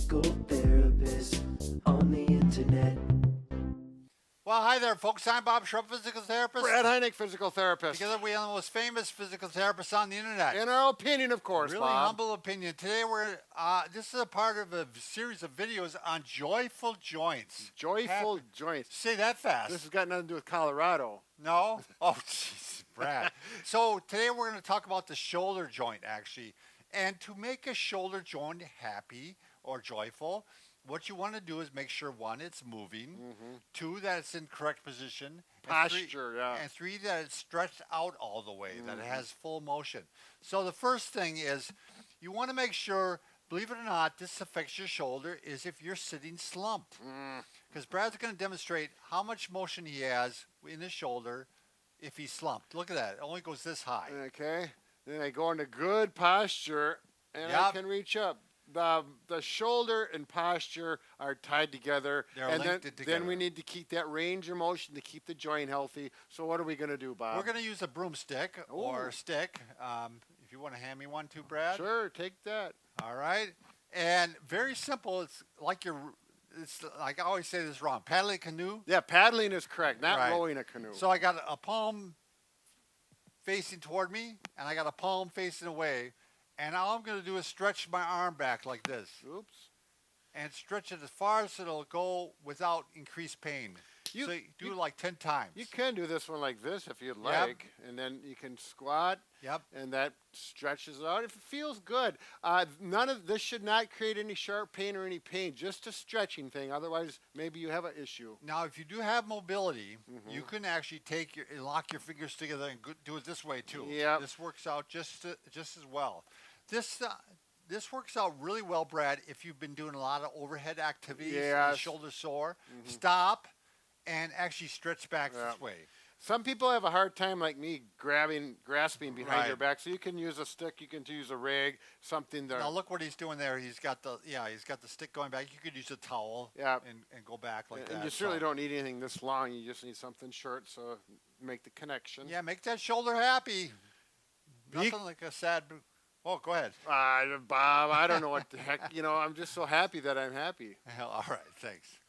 physical therapist on the internet. Well, hi there, folks. I'm Bob Schrupp, physical therapist. Brad Heineck, physical therapist. Together, we are the most famous physical therapists on the internet. In our opinion, of course, Really Bob. humble opinion. Today, this is a part of a series of videos on joyful joints. Joyful joints. Say that fast. This has got nothing to do with Colorado. No? Oh, jeez, Brad. So today we're going to talk about the shoulder joint, actually. And to make a shoulder joint happy or joyful, what you want to do is make sure, one, it's moving, two, that it's in correct position, Posture, and three, that it's stretched out all the way, that it has full motion. So the first thing is you want to make sure, believe it or not, this affects your shoulder, is if you're sitting slumped. Because Brad's going to demonstrate how much motion he has in his shoulder if he's slumped. Look at that. It only goes this high. Okay. Then I go into good posture, and I can reach up. The shoulder and posture are tied together. They're and linked together. Then we need to keep that range of motion to keep the joint healthy. So what are we going to do, Bob? We're going to use a broomstick or stick. If you want to hand me one too, Brad. Sure, take that. All right. And very simple. It's like I always say this wrong. Paddling a canoe. Yeah, paddling is correct, not Right. rowing a canoe. So I got a palm facing toward me, and I got a palm facing away. And all I'm going to do is stretch my arm back like this. Oops. And stretch it as far as it'll go without increased pain. So you do it like 10 times. You can do this one like this if you'd like, and then you can squat, and that stretches it out. If it feels good, none of this should not create any sharp pain or any pain, just a stretching thing. Otherwise, maybe you have an issue. Now, if you do have mobility, you can actually lock your fingers together and do it this way too. Yep. This works out just as well. This works out really well, Brad, if you've been doing a lot of overhead activities, and the shoulder sore. Stop and actually stretch back this way. Some people have a hard time, like me, grasping behind your back. So you can use a stick, you can use a rig, something there. Now look what he's doing there. He's got the stick going back. You could use a towel and go back like that. And you certainly don't need anything this long. You just need something short, so make the connection. Yeah, make that shoulder happy. Nothing like a sad. Oh, go ahead. Bob, I don't know what the heck. I'm just so happy that I'm happy. All right, thanks.